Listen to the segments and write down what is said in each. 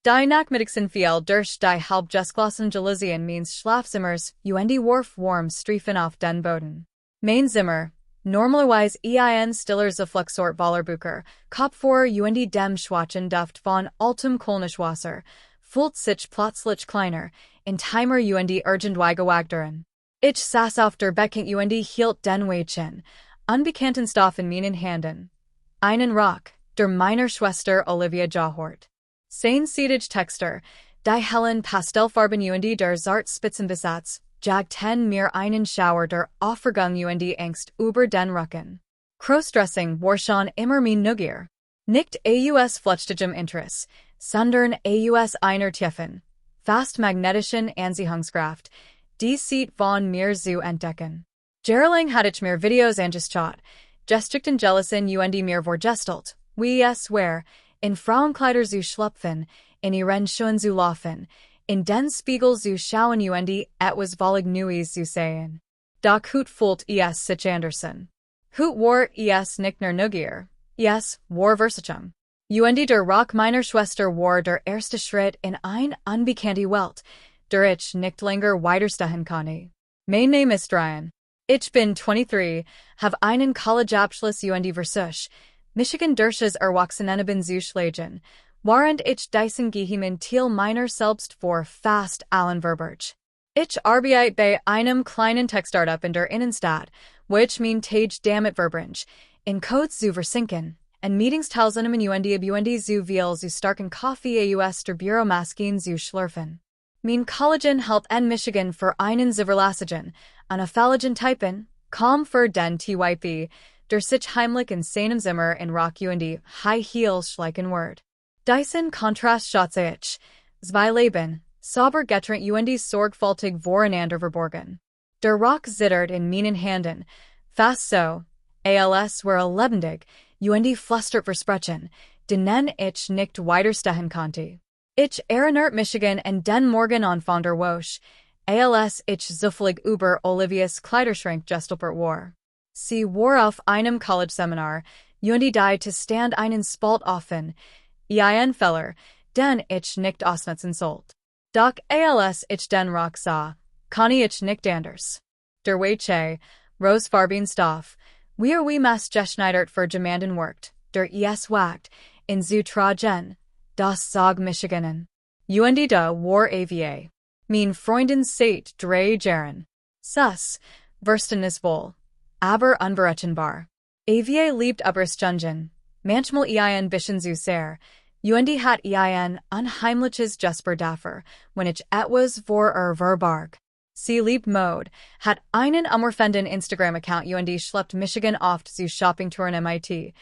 Die Nachmittagsinn viel durch die Halbjustglassen Gelesen means Schlafzimmers, Warf warm Striefen auf den Boden. Mein Zimmer, normalerweise ein stiller Zufluchtsort Wallerbucher, Kopf vor dem Schwachen Duft von altem Kölnischwasser, fühlt sich plötzlich kleiner, in Timer Irgendweigewaagderen. Ich saß auf der Beckend hielt den Weitchen, unbekannten Stoff in meinen Händen. Einen Rock, der meiner Schwester Olivia Jahort. Sein Seetage Texter, die hellen Pastellfarben der zart Spitzenbesatz, jagten mir einen Schauer der Aufregung Angst über den Rücken. Crossdressing war schon immer mein Neugier. Nicht aus flüchtigem Interesse, sondern aus einer tiefen, fast magnetischen Anziehungskraft, die sieht von mir zu entdecken. Jahrelang hatte ich mir Videos angeschaut, gestrickten Gelissen mir vorgestellt, wie es wär, in Frauenkleider zu schlüpfen, in ihren Schuhen zu laufen, in den Spiegel zu schauen etwas Vollig Neues zu sehen. Doch hut fühlt es sich Anderson. Hut war es nicht nur Neugier, es war Versichung. Der Rock meiner Schwester war der erste Schritt in ein unbekannte Welt, der ich nicht länger weiterstehen konnte. Mein Name ist Ryan. Ich bin 23, have einen Collegeabschluss Versuch, Michigan Dersches Erwachseneneben zu schlagen, während ich diesen Geheimn Teil meiner selbst vor fast allen Verberg. Ich arbeite bei einem kleinen Tech-Startup in der Innenstadt, wo ich mein Tage damit verbringe, in Codes zu versinken, en Meetings teilzunehmen ab zu viel zu starken Kaffee aus der Büromaschine zu schlürfen. Mein Kollegen hält in Michigan für einen Ziverlassigen, eine Falligen Typen, kaum für den TYP, der sich heimlich in seinem Zimmer in Rock High Heels schleichen wird. Diesen Kontrast schätze ich, zwei Leben, sauber getrennt sorgfältig voreinander verborgen. Der Rock zittert in meinen Händen, fast so, als wäre lebendig, flüstert Versprechen, denen ich nicht weiterstehen konnte. Ich erinnert Michigan en den Morgen an von der Wosch, als ich zufällig über Olivias Kleiderschrank gestolpert war. Sie war auf einem College-Seminar, die zu stand einen Spalt offen, ein Feller, den ich nicht ausnutzen sollte. Doch als ich den Rock sah, konnte ich nicht anders. Der weiche, rosefarben Stoff, wie mas geschneidert für jemanden workt, der es wagt, in zu tragen, das sag Michiganen. Da war AVA. Mein Freundin seit 3 Jahren. Sus, verständnis wohl, aber unberechenbar. AVA liebt aber Stunden, manchmal ein bisschen zu sehr, hat ein unheimliches Jesper dafür, wenn ich etwas vor verbarg. Sie liebt Mode, hat einen umwerfenden Instagram-Account schleppt Michigan oft zu Shoppingtouren MIT,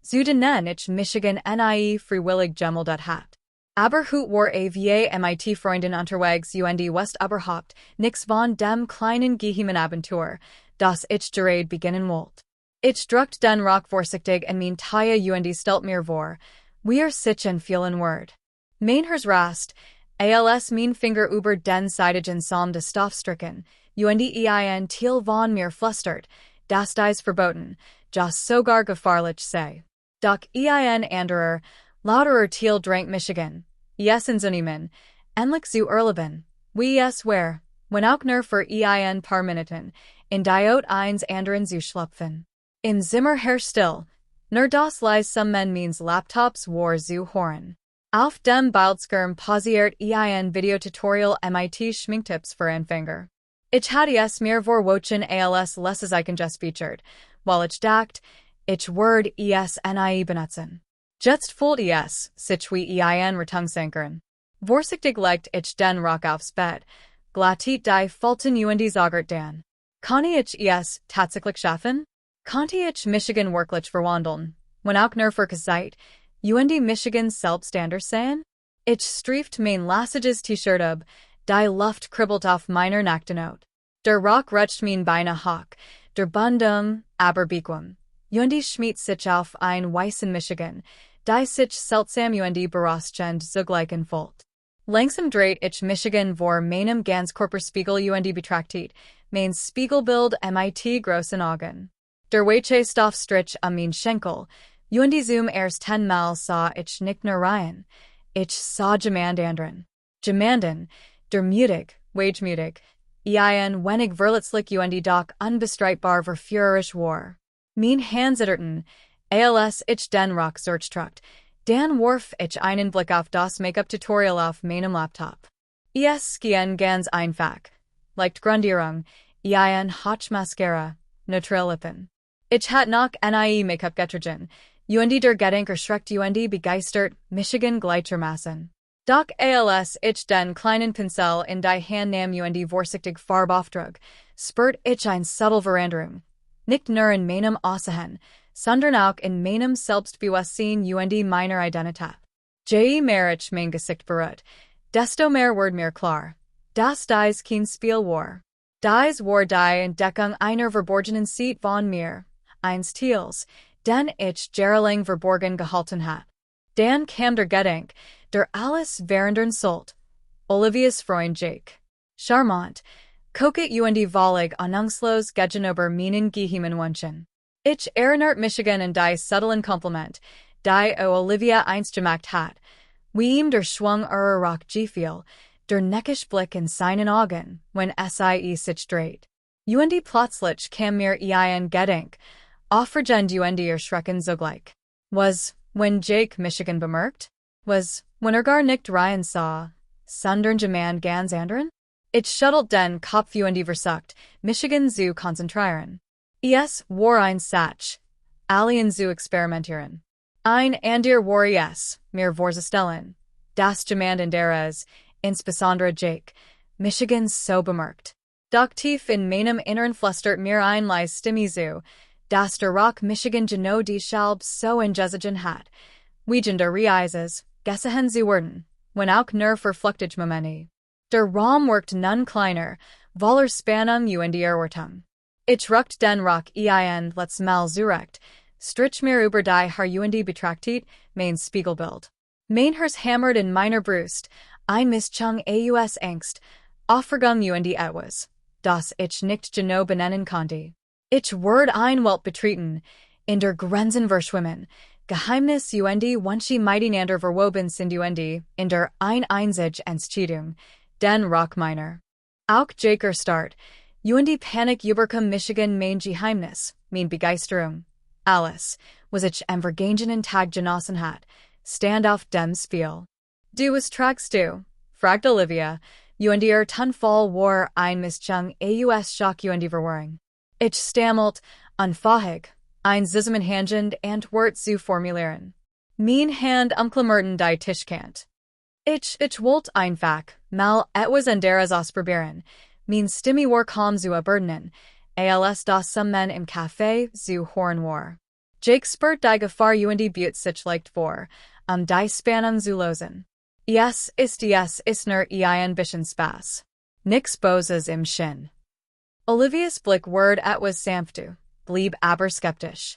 zu denen ich Michigan nie freiwillig gemeldet hat. Aber hut war AVA MIT-Freundin unterwegs West überhaupt nix von dem kleinen Geheimen-Abenteuer, das ich gerade beginnen wollte. Ich druckt den Rock vorsichtig in mein Taille stellt mir vor, wir sitzen vielen Word. Mein Herz rast, als mein Finger über den seitigen Saum des Stoff stricken, ein Teil von mir flüstert, das dies verboten, das sogar gefahrlich sei. Doch ein anderer, lauterer Teil drängt Michigan, es inzunehmen, endlich zu erleben, wie es wär, wenn auch nur für ein paar Minuten, in diot eins anderen zu schlüpfen. Im Zimmer herrscht still, nur das leise some men means Laptops war zu hören. Auf dem Bildschirm pausiert ein Videotutorial MIT Schminktipps für Anfänger. Ich hatte es mir vorwochen als lesses just featured, while ich dacht, ich word es nie benutzen. Jetzt fühlt es, sich wie ein Rettungsankern. Vorsichtig legt ich den Rock aufs Bett, glattit die Falten sagert dan. Kann ich es tatsächlich schaffen? Konnte ich Michigan wirklich verwandeln, wenn auch nur für Zeit, Michigan selbst anders sein? Ich strieft mein lassiges T-Shirt ab, die Luft kribbelt auf meiner Nachtenote. Der Rock rutscht mein Beine hoch, der Bundum, aber bequem. Schmiert sich auf ein weißen Michigan, die sich seltsam berauschend zugleichen folgt. Langsam dreht ich Michigan vor meinem Ganzkörperspiegel betrachtet, mein Spiegelbild MIT großen Augen. Der weiche Stoffstrich am mein Schenkel, zoom erst 10 Mal sah ich nicht nur Ryan, Ich sa Gemandandren. Gemanden, der mutig, wagemutig, ein wenig verletzlich und doch unbestreitbar verführerisch war. Mein Handsitterten, als ich den Rock searchtrukt, dan warf ich einen Blick auf das Make-up-Tutorial auf meinem Laptop. Es ging ganz einfach. Leicht Grundierung, ein Hotch Mascara, Neutral Lippen. Ich hat noch nie Make-up getragen, und der Gedanke erschreckt und begeistert, Michigan gleichermaßen. Doch als ich den kleinen Pinsel in die Hand nahm und vorsichtig Farbauftrug, spürt ich ein subtle Veränderung. Nicht nur in meinem Aussehen, sondern auch in meinem Selbstbewusstsein und meiner Identität. Je mehr ich mein Gesicht berührt, desto mehr wird mir klar, dass dies kein Spiel war. Dies war die Entdeckung einer verborgenen Seite von mir, eines Teils, den ich jahrelang verborgen gehalten hat. Dann kam der Gedanke, der alles währendern sollt. Olivias Freund Jake. Charmant, kokett und vollig anungslos gegenüber meinen geheimen Wünschen. Ich erinnert Michigan an die subtlen Kompliment, die Olivia einst gemacht hat. Wie ihm der Schwung ihrer Rock gefiel, der neckisch Blick in seinen Augen, wenn sich dreht. Und plötzlich kam mir ein Gedanke, aufregend und erschreckend zugleich. Was, when Jake Michigan bemerkt? Was, when gar nicht Ryan sah, sondern Jemand ganz anderen? Ich schüttelt den Kopf und versucht, Michigan zu konzentrieren. Es war ein Satch, alien zu experimentieren. Ein ander war es, mir vorzustellen, das Jemand anderes, insbesondere Jake, Michigan so bemerkt. Doch tief in meinem Innern flüstert mir ein leis Stimme zu, dass der Rock Michigan genau die Schalb so engezigen hat, wie der Reises, gesehen zu werden, wenn auch nur verflüchtig Momente. Der Raum wirkt nun kleiner, voller Spannung und Erwartung. Ich ruckt den Rock ein letztes Mal zurecht, strich mir über die Haar und betrachtet, mein Spiegelbild. Mein Herz hammert in meiner Brust, ein Mischung aus Angst, Aufregung und etwas, das ich nicht genau benennen konnte. Ich werd ein Welt betreten, in der Grenzen verschwimmen, Geheimnis und wünsche miteinander verwoben sind und in der einzig Entscheidung, den Rock meiner. Auch Jaker Start, und Panik überkommt Michigan mein Geheimnis, mein Begeisterung. Alles, was ich am vergangenen Tag genossen hat, stand auf dem Spiel. Du was tragst du? Fragt Olivia, und Tonfall war ein Mischung aus Schock und Verwirrung. Ich stammelt, unfähig, ein Zusammenhangend Antwort zu formulieren. Mein Hand umklammerten die Tischkant. Ich wollt einfach, mal etwas anderes ausprobieren, mein Stimme war kaum zu überburden, als das some men im Café zu hören war. Jake spürt die Gefahr und Butte sich leicht vor, die Spannung zu lösen. Es ist nur ein bisschen Spaß. Nix Boses im Sinn. Olivias Blick ward etwas sanfter, blieb aber skeptisch.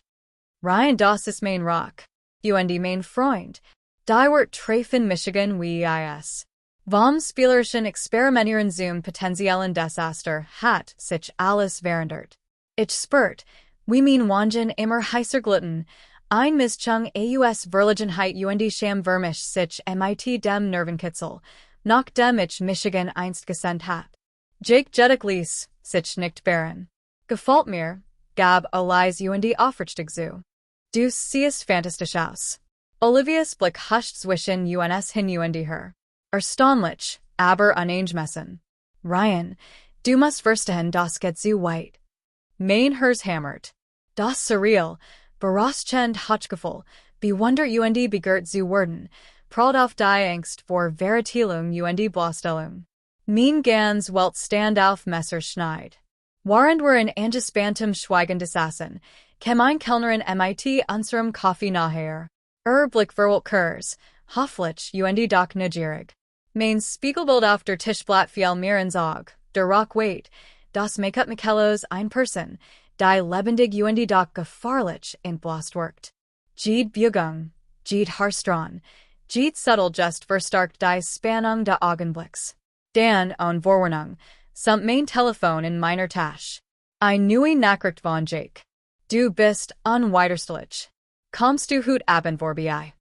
Ryan das ist mein Rock, und mein Freund, die wird treffen Michigan wie is. Vom spielerischen Experimentieren zum potenziellen Desaster hat sich alles verändert. Ich spürt, wie mein Wangen immer heißer glitten, ein Mischung aus Verlegenheit und Schamvermisch sich mit dem Nervenkitzel, nachdem ich Michigan einst gesendet hat. Jake jedeklies, sich nicht bären. Gefällt mir, gab Elias und aufrichtig zu. Du siehst fantastisch aus. Olivias Blick huscht zwischen uns hin und her. Erstaunlich, aber unangemessen. Ryan, du musst verstehen, das geht zu weit. Mein Herz hammert. Das surreal, berauschend Hochgefühl, bewundert und begehrt zu werden, prallt auf die Angst vor Veritelung und Bloßstellung. Mein ganz Welt stand auf Messerschneid. Während wir in angespanntem Schweigen saßen, kam ein Kellnerin mit unserem Kaffee nachher. Blick verwirrt Kurs, hoffentlich und doch neugierig. Mein Spiegelbild auf der Tischblatt fiel mir ins Auge, der Rock wait, das Make-up Michelos ein Person, die lebendig und doch gefahrlich entblast wirkt. Jede Bewegung, jede Haarstrahl, jede subtle Gest verstärkt die Spannung des Augenblicks. Dann, ohne Vorwarnung, samt mein Telefon in meiner Tasche. Ein neue Nachricht von Jake. Du bist unwiderstehlich. Kommst du heute Abend vorbei?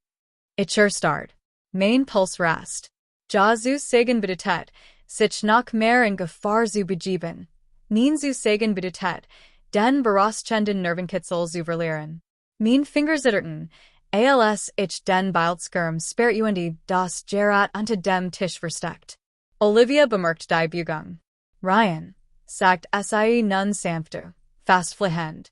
Ich Start. Main Puls Rast. Ja zu sagen bedeutet, sich nach mehr in Gefahr zu begeben. Mean zu sagen bedeutet, den berauschenden Nervenkitzel zu verlieren. Mean Fingerzitterten, als ich den Bildschirm sperrt und das Gerät unter dem Tisch versteckt. Olivia bemerkt die Bugung. Ryan, sagt sie nun sanfter, fast flehend.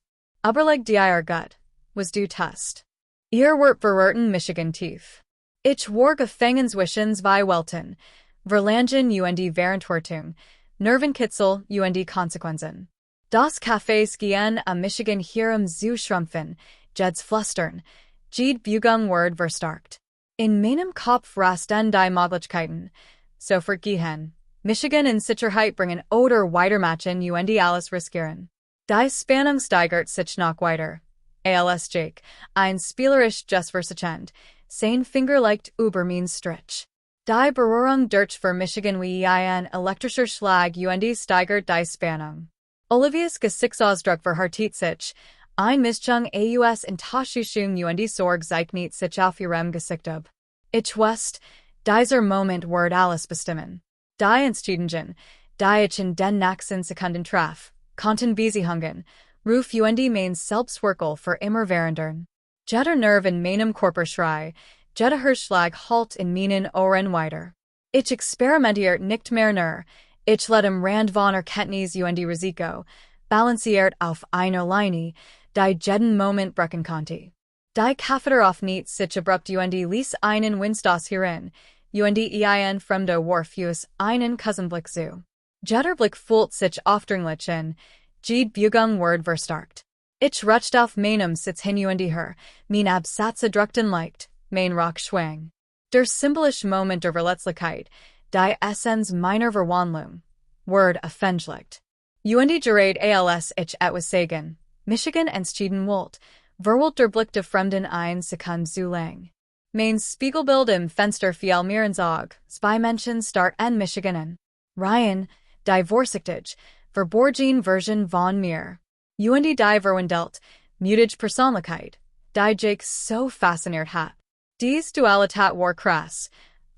Überleg dir gut, was du tust. Ihr wird verurten Michigan tief. Ich war gefangen zwischen zwei Welten, Verlangen und Verantwortung, Nervenkitzel und Konsequenzen. Das Café Skien a Michigan hierum zu schrumpfen, jeds flustern, jed Bugung word verstärkt. In meinem Kopf rasten die Möglichkeiten, sofort gehen. Michigan in Sicherheit bringen oder weitermachen und alles riskieren. Die Spannung steigert sich noch weiter. Als Jake, ein spielerisch Justversichend, sein Finger leicht über mein Strich. Die Berührung durch für Michigan wie ein elektrischer Schlag und steigert die Spannung. Olivias Gesichtsausdruck verhärtet sich, ein Mischung aus Enttäuschung und Sorge zeichnet sich auf ihrem Gesicht ab. Ich wusste, dieser Moment wird alles bestimmen. Die Entscheidungen, die ich in den nächsten Sekunden traf, konnten Beziehungen, ruf und mein Selbstwirkel für immer verändern. Jeder Nerv in meinem Körper schrei, jeder Herzschlag halt in meinen Ohren weiter. Ich experimentiert nicht mehr nur, ich let im Rand von Erkenntnis und Risiko, balanciert auf einer Linie, die jeden Moment brechen konnte. Die Kaffeter auf nicht sich abrupt und ließ einen Windstos hierin, und ein fremde Warf us einen Cousinblick zu. Jeder Blick fühlt sich aufdringlich in, jed Bugung word verstärkt. Ich rutscht auf meinem Sitz hin und her, mein Absatze druckten leicht, mein Rock schwang. Der symbolische Moment der Verletzlichkeit, die Essenz meiner Verwandlung, word offenschlicht. Und gerät als ich etwas sagen, Michigan entschieden wollt, verwollt der Blick der Fremden ein Sekund zu lang. Mein Spiegelbild im Fenster fiel mir ins Auge, zwei Menschen start en Michiganen. Ryan, die vorsichtig, verborgen Version von mir. Und die Verwandelt, mutige Persönlichkeit, die Jake so fasziniert hat. Dies Dualität war krass,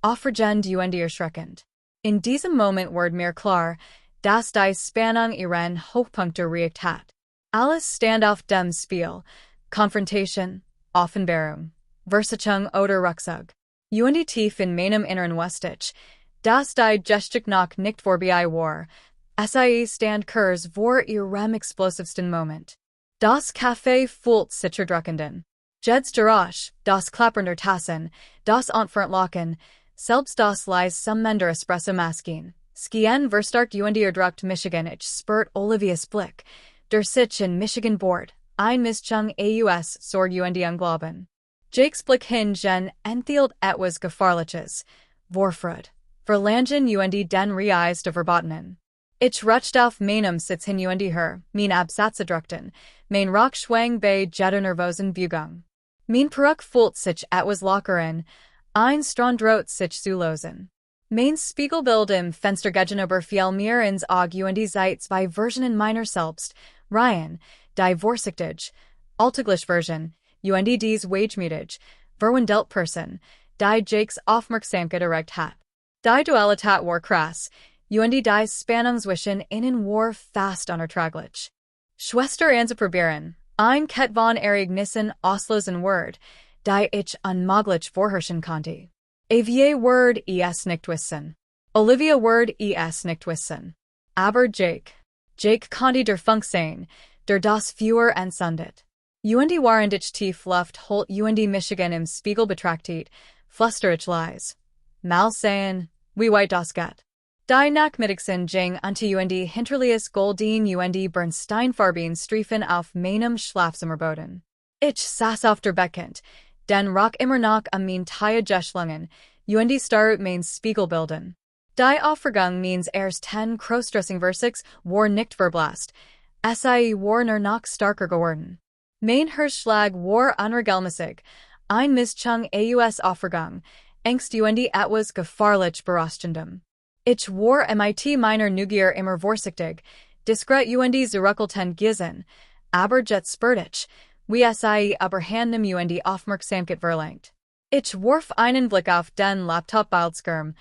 aufregend und erschreckend. In diesem Moment ward mir klar, dass die Spannung ihren Hochpunkt erreicht hat. Alles stand auf dem Spiel, Konfrontation, Offenbarung, Versichung oder Rückzug. Und tief in meinem Inneren wusste ich, dass die Geschichte noch nicht vorbei war, sie stand kurz vor ihrem explosivsten Moment. Das Café fühlt sich erdrückenden. Jeds Geräusch, das Klappern der Tassen, das Entferntlachen, selbst das leise Summen der Espresso-Maschine. Skien verstärkt und erdrückt Michigan. Ich spürt Olivias Blick, der sich in Michigan bohrt, ein Mischung aus Sorge und Unglauben. Jakes Blick hingen enthielt etwas Gefahrliches, Vorfreude, Verlangen und den Reis der Verbotenen. Ich rutscht auf meinem Sitz hin und her, mein Absatze druckten, mein Rock schwang bei jeder nervosen Bugung. Mein Peruk fühlt sich etwas lockeren, ein Strand droht sich zu losen. Mein Spiegelbild im Fenster gegenüber fiel mir ins Auge und seit zwei Versionen meiner selbst, Ryan, die vorsichtig, alltäglich Version, und dies wagemutig, verwandelt Person, die Jakes Aufmerksamkeit erregt hat. Die Dualität war krass, und die Spannung zwischen ihnen war fast unerträglich. Schwester anprobieren, ein Kett von Erignissen auslosen Word, die ich unmöglich vorherrschen konnte. Avier Word es nicht wissen. Olivia Word es nicht wissen. Aber Jake konnte der Funk sein, der das Feuer entzündet. Und waren ich tief Luft holt und Michigan im Spiegel betrachtet, fluster ich leise. Mal sehen, wie weit das geht. Die Nachmittagsen ging unter und hinterlies Goldin und Bernsteinfarben Streifen auf meinem Schlafzimmerboden. Ich saß auf der Beckend, den Rock immer noch am mein Taille geschlungen, und starrt mein Spiegelbilden. Die Aufregung meines ersten Crossdressing-Versichs war nicht verblasst, sie war nur noch starker geworden. Mein Herzschlag war unregelmäßig, ein Mischung aus Aufregung, Angst und etwas gefahrlich berauschendem. Ich war mit meiner Neugier immer vorsichtig, diskret und zurückhaltend gewesen, aber jetzt spürt ich, wie sie überhand und Aufmerksamkeit verlangt. Ich warf einen Blick auf den Laptop-Bildschirm,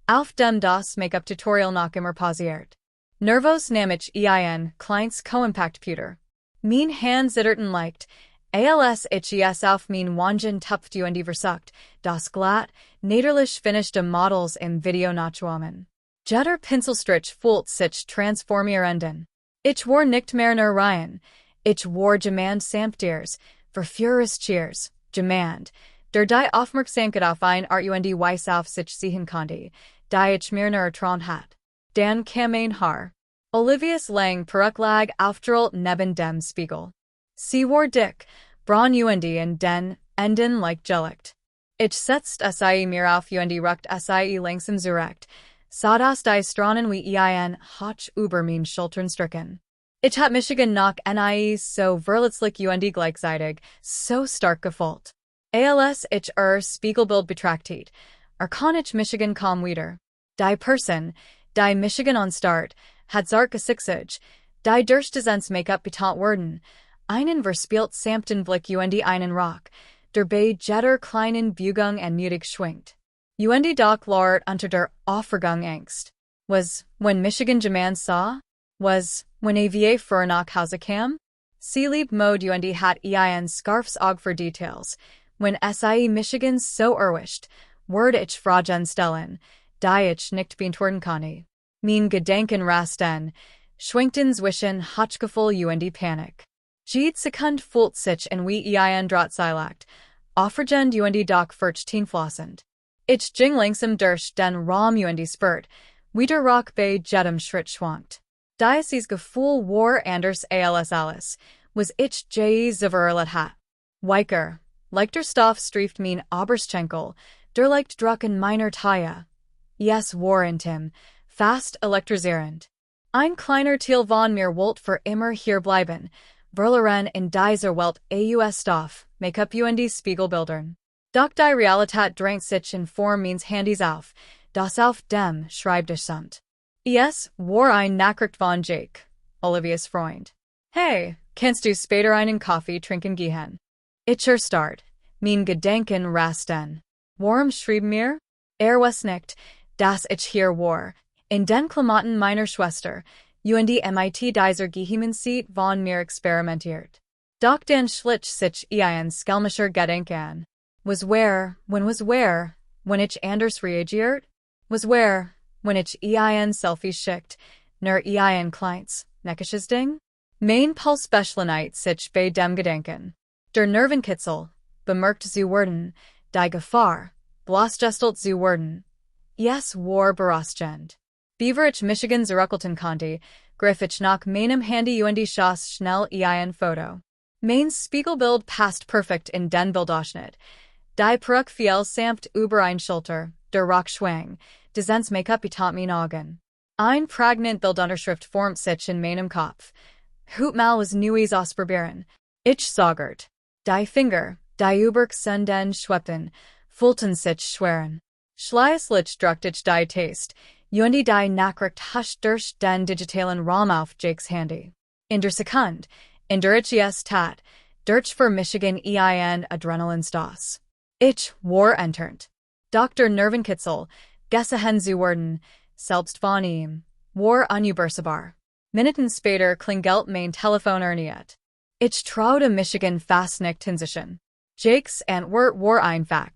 auf dem das Make-up-Tutorial noch immer pausiert. Nervos nämlich ein kleines Co-Impact-Puter. Mein Hand zitterten leicht, als ich es auf mein Wangen tupft und versucht, das glatt, naderlich finished Models im Video nachzuahmen. Jeder Pinselstrich fühlt sich transformierenden. Ich war nicht mehr nur Ryan. Ich war jemand samt dirs, verführers cheers, jemand, der die Aufmerksamkeit auf ein Art und Weise auf sich ziehen konnte, die ich mir nur ertrauen hat. Dan kam ein Haar. Olivia's lang Peruklag aufgerollt neben dem Spiegel. Sie war dick, braun und in den Enden like gelicht. Ich setzt mir auf und ruckt langsam zurecht, sah das die Stranen wie ein Hoch über mein Schultern stricken. Ich hat Michigan noch nie so verletzlich und gleichzeitig, so stark gefühlt. Als ich Spiegelbild betrachtet, kann ich Michigan kaum wieder. Die Person, die Michigan on Start, hat zart gesichtig, die durch des Make-up betant worden, einen verspielt samten Blick und einen Rock, der bei jeder kleinen Biegung und mutig schwingt. Und doch lart unter der Aufregung Angst. Was, when Michigan jemand sah? Was, when AVA für nach Hause kam? Sie lieb Mode und hat ein Scarfs Auge für Details. When Michigan so erwischt, word ich Fragen stellen, die ich nicht beantworten kann. Mein Gedanken rasten, schwinkten zwischen Hochgefühl und Panik. Jede Sekund fühlt sich in wie ein Drahtseilakt, aufregend und doch furchteinflossend. Ich ging langsam durch den Raum und spurt, wieder Rock bei jedem Schritt schwankt. Dieses Gefühl war anders als alles, was ich je zverlet hat. Weiker, leichter Stoff strieft mein Oberschenkel, der leicht drucken meiner Taille. Yes war intim, fast elektrisierend. Ein kleiner Teil von mir wollt für immer hier bleiben, verloren in dieser Welt aus Stoff, Make-up und Spiegelbildern. Doch die Realität drängt sich in Form meines Handys auf, das auf dem Schreibtisch samt. Es war ein Nachricht von Jake, Olivias Freund. Hey, kannst du später einen Kaffee trinken gehen? Ich start, mein Gedanken rasten. Warum schrieben mir? Was nicht, dass ich hier war, in den Klamotten meiner Schwester, und MIT dieser Geheimensieht von mir experimentiert. Doch dann schlich sich ein schelmischer Gedanken. Was when ich anders reagiert? Was when ich ein Selfie schickt, nur ein kleins, neckisches Ding? Mein Puls beschleunigt sich bei dem Gedanken. Der Nervenkitzel, bemerkt zu werden, die Gefahr, bloßgestellt zu werden. Es war berauschend. Bevor ich Michigan zurückhalten konnte, griff ich nach meinem Handy und schoss schnell ein Foto. Mein Spiegelbild passt perfekt in den Bildausschnitt. Die Peruk fiel samt über ein Schulter, der Rock schwang, des Make-up betant mein Augen. Ein prägnant Bildunterschrift formt sich in meinem Kopf. Hutmal was neues ausprobieren. Ich sagert. Die Finger, die übersenden Schweppen, fühlten sich schweren. Schließlich druckt ich die Taste, und die Nachricht huscht durch den digitalen Raum auf Jakes Handy. In der Sekunde, in der ich es tat, durch für Michigan ein Adrenalinstoß. Ich war enternt. Dr. Nervenkitzel, gesehen zu werden, selbst von ihm, war unübersebar. Minuten später klingelt mein Telefon erneut. Ich traute Michigan fast nicht hinsichen. Jakes Antwort war einfach.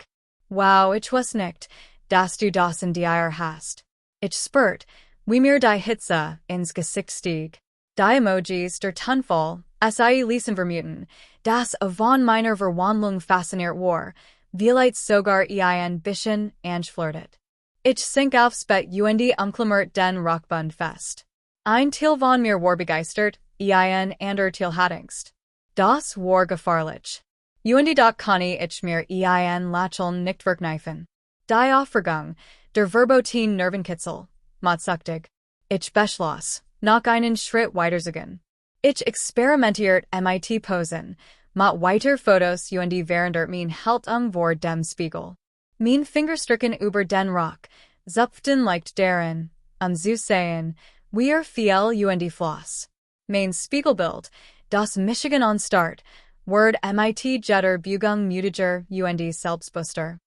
Wow, ich weiß nicht, dass du das in dir hast. Ich spürt, wie mir die Hitze ins Gesicht stieg. Die Emojis der Tonfall, ließen vermuten, dass von meiner Verwandlung fasziniert war, vielleicht sogar ein bisschen angeflirtet. Ich sink aufs Bett und umklammert den Rockbund fest. Ein Teil von mir war begeistert, ein ander Teil hat Angst. Das war gefahrlich. Und doch kann ich mir ein Lächeln nicht verkneifen. Die Aufregung, der verboten Nervenkitzel, matsuktig. Ich beschloss, noch einen Schritt weiterzugehen. Ich experimentiert MIT-Posen, mat weiter Fotos und während mein Haltung vor dem Spiegel. Mein Fingerstricken über den Rock, zupften leicht darin, zu sehen, wie fiel und floss. Mein Spiegelbild, das Michigan on Start, word MIT jetter Bugung mutiger und Selbstbewusster.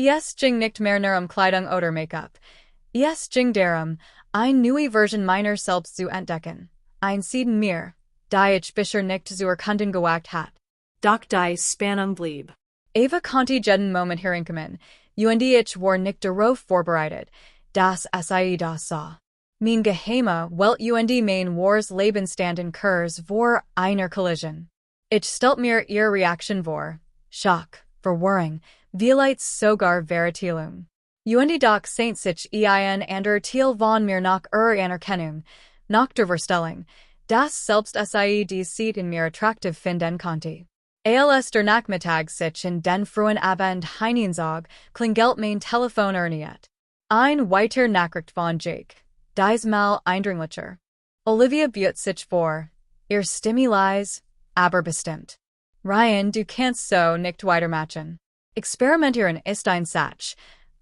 Es ging nicht mehr nur Kleidung oder Make-up. Es ging darum, ein neue Version meiner selbst zu entdecken. Ein Sieden mir, die ich bisher nicht zu erkunden gewagt hat. Doch die Spannung blieb. Eva konnte jeden Moment herinkommen, und ich war nicht darauf vorbereitet, dass sie das sah. Mein geheimer Welt und mein wahres Leben standen kurz vor einer Kollision. Ich stellt mir ihre Reaktion vor, Schock, Verwirrung, vielleicht sogar Vertilung. Und doch sind sich ein ander Teil von mir nach Anerkennung, nach der Verstellung, das selbst sie die Seed in mir attraktiv finden konnte. Als der Nachmittag sich in den frühen Abend hineinzog, klingelt mein Telefon erneut. Ein weiter Nachricht von Jake. Diesmal eindringlicher. Olivia bietet sich vor. Ihr Stimme leise, aber bestimmt. Ryan, du kannst so nicht weitermachen. Experimentieren ist ein Satz,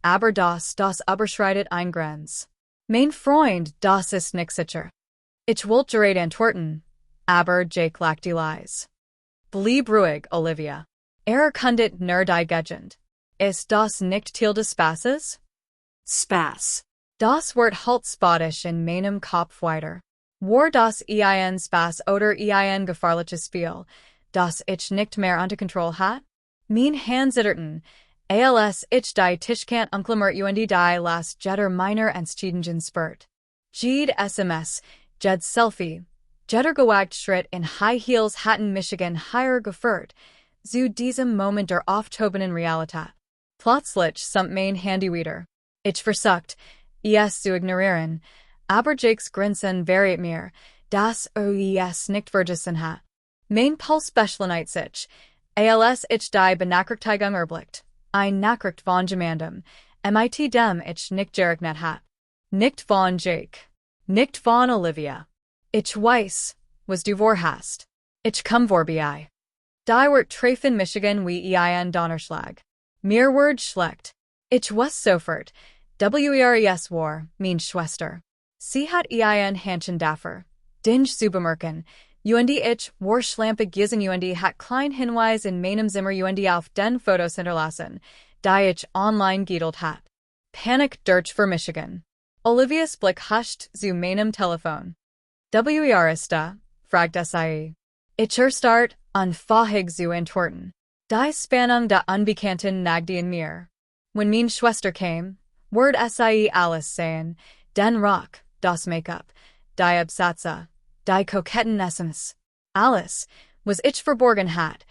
aber das überschreitet ein Grenz. Mein Freund, das ist nicht sicher. Ich wollte direkt antworten, aber Jake lacht die leise. Bleib ruhig, Olivia. Erkundet nur die Gegend. Ist das nicht Teil des Spaßes? Spaß. Das Wort halt spottisch in meinem Kopf weiter. War das ein Spaß oder ein gefahrliches Spiel, das ich nicht mehr unter Kontrolle hat? Mein Hand zitterten, als ich die Tischkant unklammer und die las jeder meiner Entscheidungen spürt. Jed SMS, jed Selfie, jeder gewagt Schritt in High Heels hatten Michigan higher geführt, zu diesem Moment der auftobenden Realität. Plötzlich summt mein Handy wieder. Ich versucht, es zu ignorieren, aber Jakes Grinsen verriet mir, dass es nicht vergessen hat. Mein Puls beschleunigt sich, als ich die Benachrichtigung erblickt. Ein Nachricht von jemandem, mit dem ich nicht gerechnet hat. Nicht von Jake. Nicht von Olivia. Ich weiß, was du vorhast. Ich komm vorbei. Die Wort treffen Michigan wie ein Donnerschlag. Mir word schlecht. Ich weiß sofort. WERES war, mein Schwester. Sie hat ein Händchen dafür. Den Supermerken. Und ich war schlampig gesehen und hat klein Hinweis in meinem Zimmer und auf den Fotos hinterlassen, die ich online geduldet hat. Panik durch für Michigan. Olivias Blick huscht zu meinem Telefon. WERES da? Fragt sie. Ich start unfähig zu antworten. Die Spannung der Unbekannten nagte in mir. When mein Schwester kam, word sie alles sehen, den Rock, das Make-up, die Absatze, die Kokettenessence. Alles, was ich verborgen hat,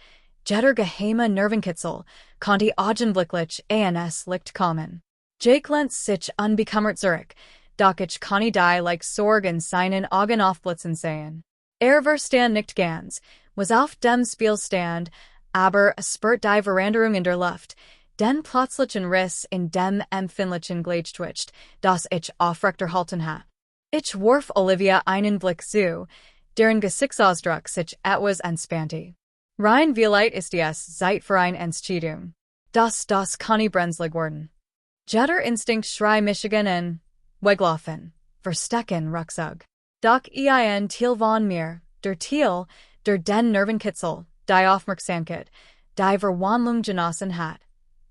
jeder geheime Nervenkitzel, konnte augenblicklich ans Licht kommen. Jake lehnt sich unbekümmert zurück, doch ich konnte die like Sorg in seinen Augen aufblitzen sehen. Verstand nicht ganz, was auf dem Spiel stand, aber spürt die Veränderung in der Luft, den plötzlichen Riss in dem empfindlichen Gleichgewicht, das ich aufrechterhalten hat. Ich warf Olivia einen Blick zu, deren Gesichtsausdruck sich etwas entspannte. Rein vielleicht ist es Zeit für eine Entscheidung. Das kann ich brenzlig werden. Jeder Instinkt schrei Michigan in, weglaufen, verstecken Rucksack. Doch ein Teil von mir, der Teil, der den Nervenkitzel, die Aufmerksamkeit, die Verwandlung genossen hat.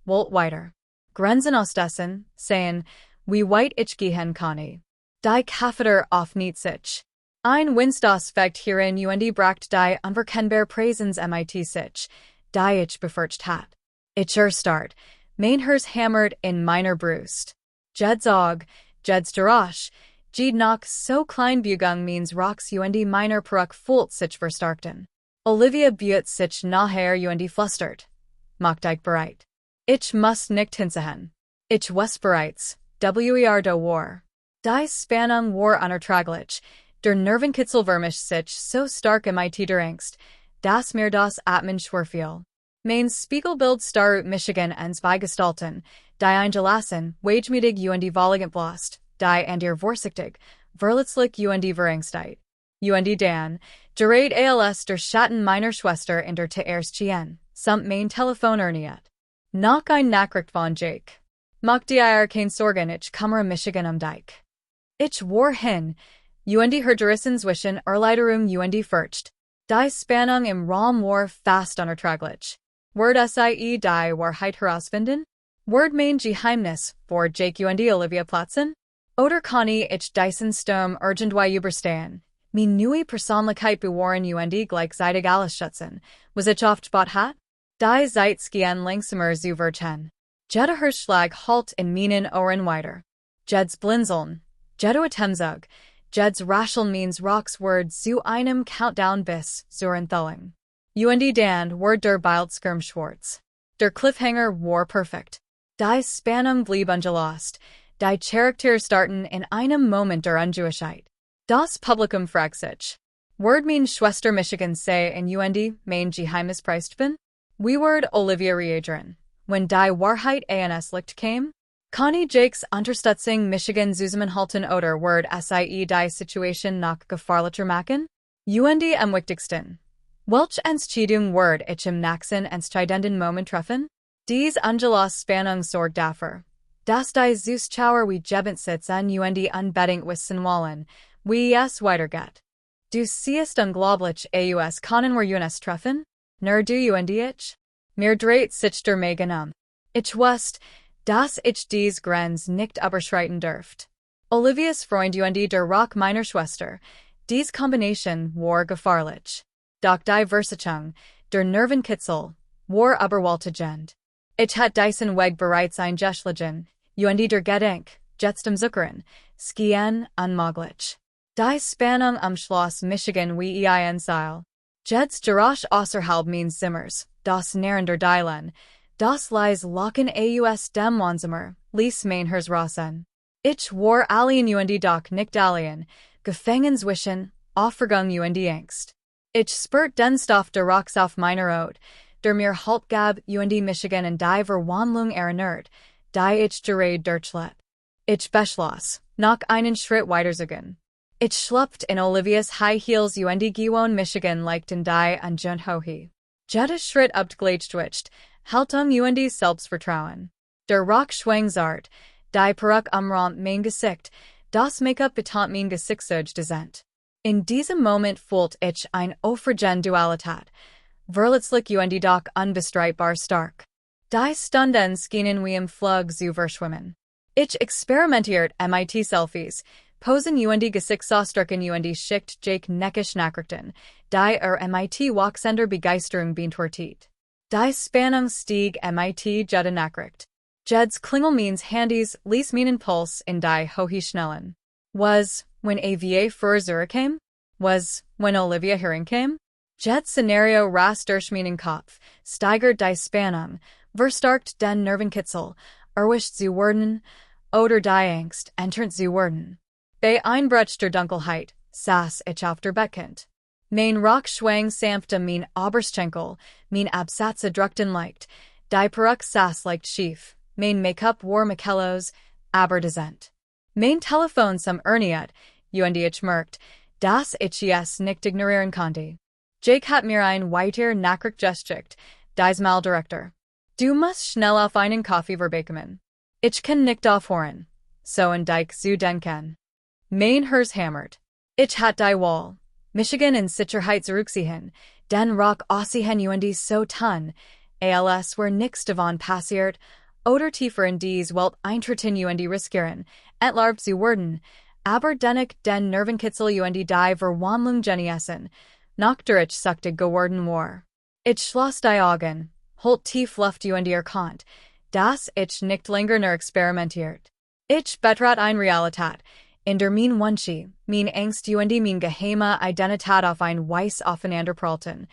Wollt weiter. Grenzen ausdessen, sehen, wie weit ich gehen kann. Die Kaffeter auf nicht sich. Ein Windstas fegt hierin und bracht die unverkennbar Präsens mit sich, die ich befürcht hat. Ich start, mein Herz hammert in meiner Brust. Jed's Aug, jed's Darash, jed noch so klein Bugung means rocks und meiner Peruk fühlt sich verstärkten. Olivia büht sich nachher und flüstert. Macht ich bereit. Ich muss nicht hinsehen. Ich weiß bereits, da war. Die Spannung war unerträglich, der Nervenkitzel vermischt sich so stark mit der Angst, dass mir das Atmen schwerfiel. Mein Spiegelbild starr Michigan ans Beigestalten, die eingelassen, wagemütig und valiant blost, die an ihr vorsichtig, verletzlich und verängstigt. Und dann, gerät als der Schatten meiner Schwester in der zuerst samt mein Telefon erneut. Noch ein Nachricht von Jake. Macht dir kein Sorgen, ich komme Michigan Dike. Ich war hin, und Hergerissens zwischen Erleiderung und Furcht. Die Spannung im Raum war fast unerträglich. Word die Wahrheit herausfinden? Word main Geheimnis, vor Jake und Olivia Platzen? Oder Conny ich Dyson Sturm Urgent Überstehen. Min neue Persönlichkeit bewahren und gleichzeitig alles schützen. Was ich oft bot hat? Die Zeitskien langsamer zu verchen. Jeder Hirschschlag halt in meinen Ohren weiter. Jeds Blinzeln. Jedo Atemzug. Jeds Raschel means Rocks Word zu einem Countdown bis zur Enthelling. Und dann Word der Bildskirm schwarz. Der Cliffhanger war perfekt. Die Spannung blieb ungelost. Die Charakter starten in einem Moment der Ungewissheit. Das Publikum fragt sich. Word means Schwester Michigan sei in und mein Geheimnis preist bin? Wie Word Olivia reagieren. When die Wahrheit ans Licht kam? Conny Jakes Unterstützung Michigan Zusammenhalten oder Word sie die Situation nach gefahrlicher machen? Und am wichtigsten. Welch Entscheidung Word ich im nächsten entscheidenden Moment treffen? Dies Angelos Spannung sorgt dafür. Dass die Zuschauer wie gebend sitzen und unbedingt wissen wollen, wie es weitergeht. Du siehst unglaublich aus können wir uns treffen? Nur du und ich? Mir dreht sich der Magen Ich wusste, dass ich dies Grenz nicht überschreiten dürft. Olivias Freund und der Rock meiner Schwester, dies Kombination war gefahrlich. Doch die Versichung, der Nervenkitzel, war überwältigend. Ich hat diesen Weg bereits eingeschlagen, und der Gedenk, jetzt im Zuckern, skien unmöglich. Die Spannung am Schloss Michigan wie ein Seil. Jeds Jarash außerhalb means Zimmers, das Nährender Dylan, das Lies Locken aus dem Wohnzimmer, ließ mein Hers rasen. Ich war alien und doch nicht alien, gefangen zwischen, Aufregung und Angst. Ich spürt den Stoff der Rocks auf meiner Haut, der mir Halt gab und Michigan und die Verwandlung erinnert, die ich gerät durchlet. Ich beschloss, noch einen Schritt weiterzugehen. Ich schlüpft in Olivias High Heels und gewohnt Michigan leichten die und hohi. Jeder Schritt abgleichgewicht, Haltung und Selbstvertrauen. Der Rock schwangzart, die Peruk umrahmt mein Gesicht, das Make-up betont mein Gesichtszug descent. In diesem Moment fühlt ich ein Offergen Dualität, verletzlich und doch unbestreitbar stark. Die Stunden schienen wie im Flug zu verschwimmen. Ich experimentiert MIT-Selfies, Posen und Gesichtsausdrücken und schickt Jake neckisch Nachrichten, die MIT-Walksender Begeisterung beantwortet. Die Spannung stieg MIT Jede Nachricht. Jed's Klingel means Handys ließ meinen Puls in die hohi schnellen. Was, when AVA für Zurich came? Was, when Olivia Hearing came? Jed's Szenario ras durch meinen Kopf, steigert die Spannung, verstärkt den Nervenkitzel, erwischt zu werden, oder die Angst, entrant zu werden. Bei Einbruch der Dunkelheit, saß ich auf der Bettkind. Mein Rock schwang sanfte mein Oberschenkel, mein Absatze drückten leicht, die Peruk saß leicht schief, mein Make-up war Michellos, aber descent. Mein Telefon zum Erniet, und ich merkt, dass ich es nicht ignorieren konnte. Jake hat mir ein weiter Nachricht geschickt, dies mal Direktor. Du musst schnell auf einen Kaffee verbekommen. Ich kann nicht aufhören, so in dich zu denken. Mein Herz hammert. Ich hat die Wall. Michigan in Sicherheit zurückziehen, den Rock aussehen und so tun, als wär nix davon passiert, oder tiefer in dies Welt eintreten und riskieren, entlarvt zu werden, aber dennoch den Nervenkitzel und die Verwandlung genießen, nach der ich suchtig geworden war. Ich schloss die Augen, holt tief Luft und erkannt, dass ich nicht länger nur experimentiert. Ich betrat ein Realität, in der mein Wunsch, mein Angst und mein geheime Identität auf ein Weiß aufeinanderprallten,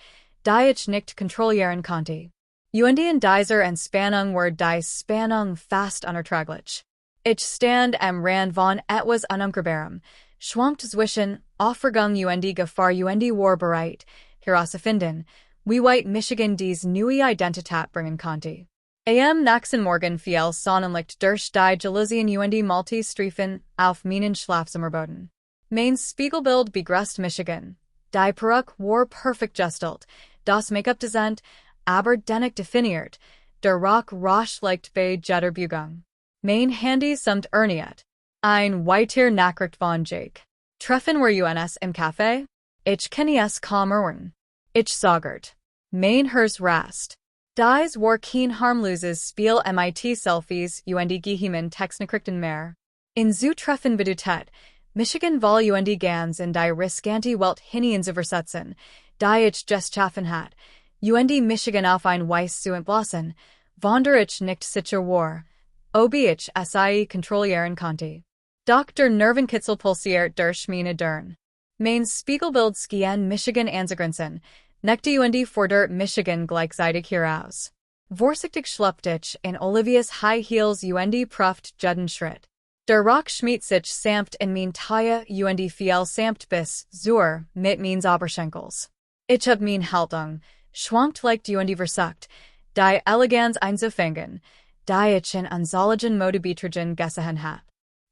die ich nicht kontrollieren konnte. Und in dieser Entspannung war die Spannung fast unerträglich. Ich stand am Rand von etwas Unumkehrbarem, schwankt zwischen Aufregung und Gefahr und war bereit, herauszufinden, wie weit Michigan dies neue Identität bringen konnte. Am nächsten Morgen fiel Sonnenlicht durch die Jalousien und Multi-Striefen auf meinen Schlafzimmerboden. Mein Spiegelbild begrüßt Michigan. Die Peruk war perfekt gestalt, das Make-up descent, aber dennoch definiert, der Rock rasch leicht bei jeder Biegung. Mein Handy samt Erniet. Ein weiter Nachricht von Jake. Treffen wir uns im Café? Ich kenne es kaum erwarten. Ich sagert. Mein Herz rast. Dies war keen harmloses Spiel MIT Selfies und Gehemen Technikrichten mehr. In zu treffen bedeutet, Michigan vol und Gans in die riskanti Welt hineinzuversetzen, die ich geschaffen hat, und Michigan auf ein Weiss zu entblassen, wonder ich nicht sicher war, ob ich sie kontrollieren konnte. Doch der Nervenkitzel pulsiert durch meine Dern. Mein Spiegelbild skien Michigan anzugrenzen, Nekte und vor der Michigan gleichzeitig heraus. Vorsichtig schleppt ich in Olivias High Heels und Praft jeden Schritt. Der Rock schmiegt sich samt in mein Taille und viel samt bis zur mit meins Oberschenkels. Ich hab mein Haltung, schwankt leicht und versucht, die Eleganz einzufangen, die ich in anzaligen Modebetragen gesehen hab.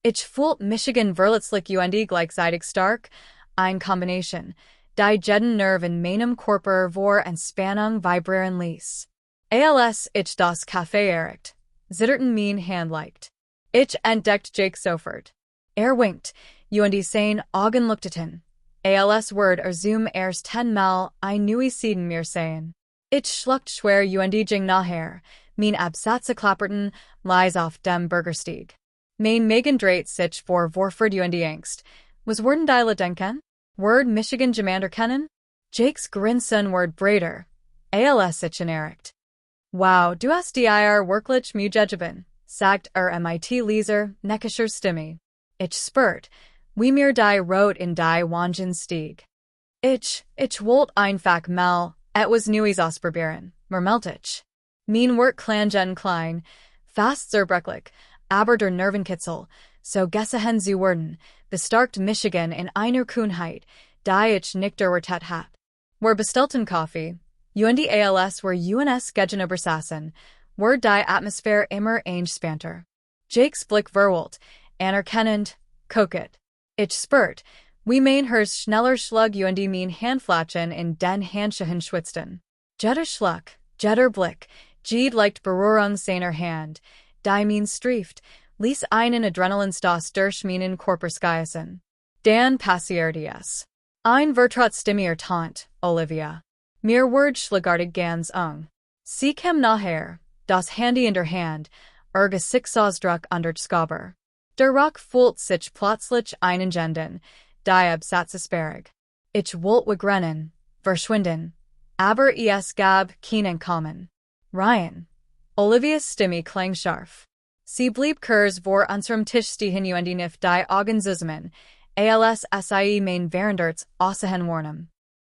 Ich fühlt Michigan verletzlich und gleichzeitig stark, ein Kombination, die jeden Nerv in meinem Körper vor en Spannung vibrieren ließ. Als ich das Café erreicht, zitterten mein Hand leicht. Ich entdeckt Jake sofort. Winkt, und seine Augen leuchteten. Als Word zoom erst 10 Mal ein neues Sieden mir sehen. Ich schluckt schwer und ging nachher, mein Absätze klapperten, leise auf dem Bürgersteig. Mein Magen dreht sich vor Vorford und Angst. Was worden die denken? Word Michigan Jamander kennen? Jakes Grinson word Brader. Als ich erreicht. Wow, du hast dir wirklich Mühe sagt MIT-Leser, neckischer Stimme. Ich spürt, wie mir die Rot in die Wangen stieg. Ich wollt einfach mal, etwas Neues ausprobieren, murmelt ich. Mein Wort klangen klein, fast zerbrechlich, aber der Nervenkitzel, so gesehen zu werden, bestarkt Michigan in einer Kühnheit, die ich nicht erwartet hab. Wir bestellten Kaffee, und als wir uns gegenübersaßen, war die Atmosphäre immer angespannter. Jakes Blick verwollt, anerkennend, kokett. Ich spürt, wie mein Herz schneller schlug und mein Handflächen in den Handschellen schwitzten. Jeder Schluck, jeder Blick, jede leicht Berührung seiner Hand, die mein strieft, ließ einen Adrenalinstoß durch meinen Körper skießen. Dan passierte es. Ein Vertraut stimmier tant, Olivia. Mir word schlagartig ganz Sie kam nachher, das Handy in der Hand, Gesichtsausdruck under Skaber. Der Rock fühlt sich plötzlich einengenden, die Absätze sperrig. Ich wollt wegrennen, verschwinden, aber es gab keinen Kommen. Ryan. Olivias Stimme klang scharf. Sie blieb kurz vor unserem Tisch stehen und nicht die Augen zusammen, als sei mein Währenderts außerhin warnem.